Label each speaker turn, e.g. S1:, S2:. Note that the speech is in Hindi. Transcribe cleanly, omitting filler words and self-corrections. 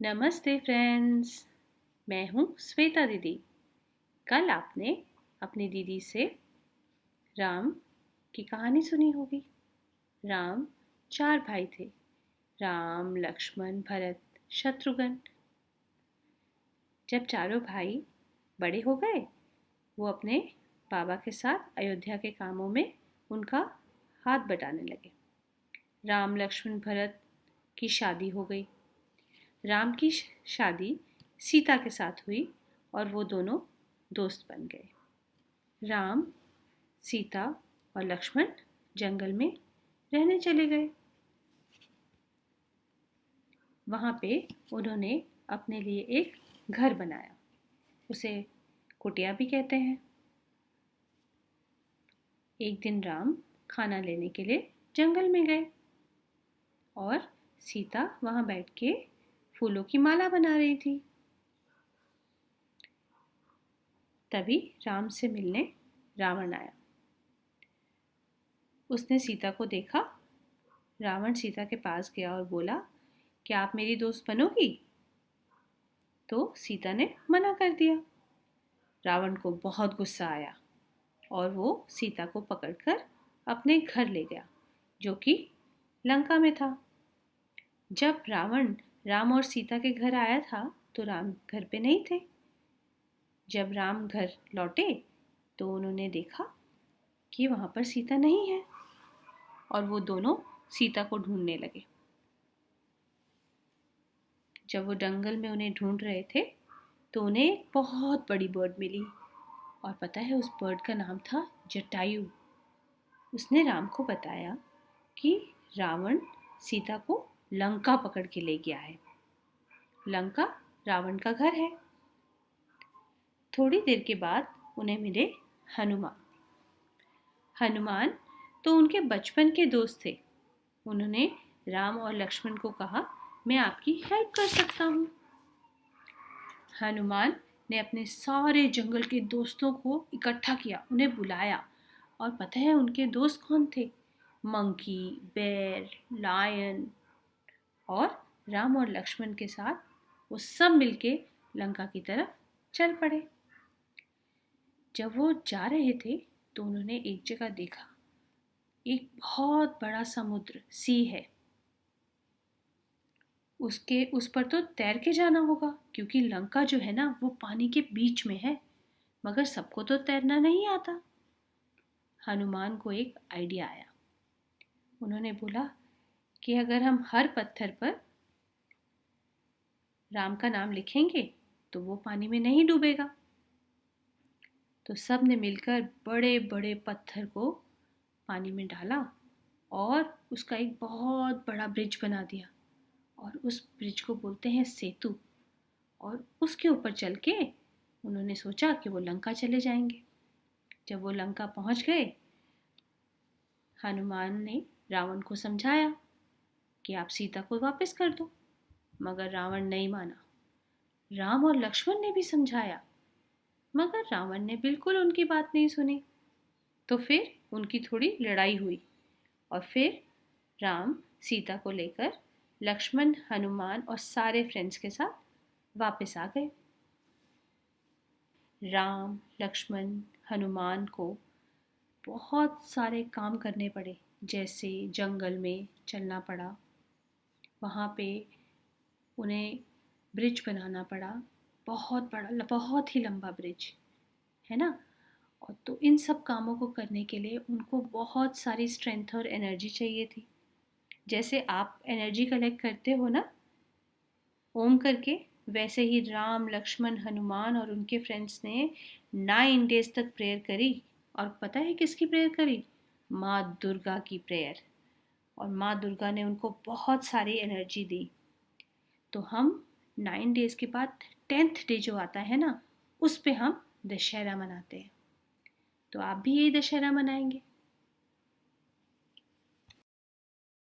S1: नमस्ते फ्रेंड्स। मैं हूँ श्वेता दीदी। कल आपने अपनी दीदी से राम की कहानी सुनी होगी। राम 4 भाई थे, राम, लक्ष्मण, भरत, शत्रुघ्न। जब चारों भाई बड़े हो गए, वो अपने बाबा के साथ अयोध्या के कामों में उनका हाथ बटाने लगे। राम, लक्ष्मण, भरत की शादी हो गई। राम की शादी सीता के साथ हुई और वो दोनों दोस्त बन गए। राम, सीता और लक्ष्मण जंगल में रहने चले गए। वहाँ पे उन्होंने अपने लिए एक घर बनाया, उसे कुटिया भी कहते हैं। एक दिन राम खाना लेने के लिए जंगल में गए और सीता वहाँ बैठ के फूलों की माला बना रही थी। तभी राम से मिलने रावण आया। उसने सीता को देखा। रावण सीता के पास गया और बोला, क्या आप मेरी दोस्त बनोगी? तो सीता ने मना कर दिया। रावण को बहुत गुस्सा आया और वो सीता को पकड़कर अपने घर ले गया, जो कि लंका में था। जब रावण राम और सीता के घर आया था तो राम घर पे नहीं थे। जब राम घर लौटे तो उन्होंने देखा कि वहाँ पर सीता नहीं है और वो दोनों सीता को ढूंढने लगे। जब वो जंगल में उन्हें ढूंढ रहे थे तो उन्हें एक बहुत बड़ी बर्ड मिली और पता है उस बर्ड का नाम था जटायु। उसने राम को बताया कि रावण सीता को लंका पकड़ के ले गया है। लंका रावण का घर है। थोड़ी देर के बाद उन्हें मिले हनुमान। हनुमान तो उनके बचपन के दोस्त थे। उन्होंने राम और लक्ष्मण को कहा, मैं आपकी हेल्प कर सकता हूँ। हनुमान ने अपने सारे जंगल के दोस्तों को इकट्ठा किया, उन्हें बुलाया। और पता है उनके दोस्त कौन थे? मंकी, बेर, लायन। और राम और लक्ष्मण के साथ वो सब मिलके लंका की तरफ चल पड़े। जब वो जा रहे थे तो उन्होंने एक जगह देखा, एक बहुत बड़ा समुद्र, सी है। उसके उस पर तो तैर के जाना होगा क्योंकि लंका जो है ना वो पानी के बीच में है। मगर सबको तो तैरना नहीं आता। हनुमान को एक आइडिया आया। उन्होंने बोला कि अगर हम हर पत्थर पर राम का नाम लिखेंगे तो वो पानी में नहीं डूबेगा। तो सब ने मिलकर बड़े बड़े पत्थर को पानी में डाला और उसका एक बहुत बड़ा ब्रिज बना दिया। और उस ब्रिज को बोलते हैं सेतु। और उसके ऊपर चल के उन्होंने सोचा कि वो लंका चले जाएंगे। जब वो लंका पहुंच गए, हनुमान ने रावण को समझाया कि आप सीता को वापस कर दो। मगर रावण नहीं माना। राम और लक्ष्मण ने भी समझाया, मगर रावण ने बिल्कुल उनकी बात नहीं सुनी। तो फिर उनकी थोड़ी लड़ाई हुई और फिर राम सीता को लेकर लक्ष्मण, हनुमान और सारे फ्रेंड्स के साथ वापस आ गए। राम, लक्ष्मण, हनुमान को बहुत सारे काम करने पड़े, जैसे जंगल में चलना पड़ा, वहाँ पे उन्हें ब्रिज बनाना पड़ा, बहुत बड़ा, बहुत ही लंबा ब्रिज है ना। और तो इन सब कामों को करने के लिए उनको बहुत सारी स्ट्रेंथ और एनर्जी चाहिए थी। जैसे आप एनर्जी कलेक्ट करते हो ना ओम करके, वैसे ही राम, लक्ष्मण, हनुमान और उनके फ्रेंड्स ने 9 डेज तक प्रेयर करी। और पता है किसकी प्रेयर करी? माँ दुर्गा की प्रेयर। और माँ दुर्गा ने उनको बहुत सारी एनर्जी दी। तो हम 9 डेज के बाद 10th डे जो आता है ना, उस पे हम दशहरा मनाते हैं। तो आप भी यही दशहरा मनाएंगे।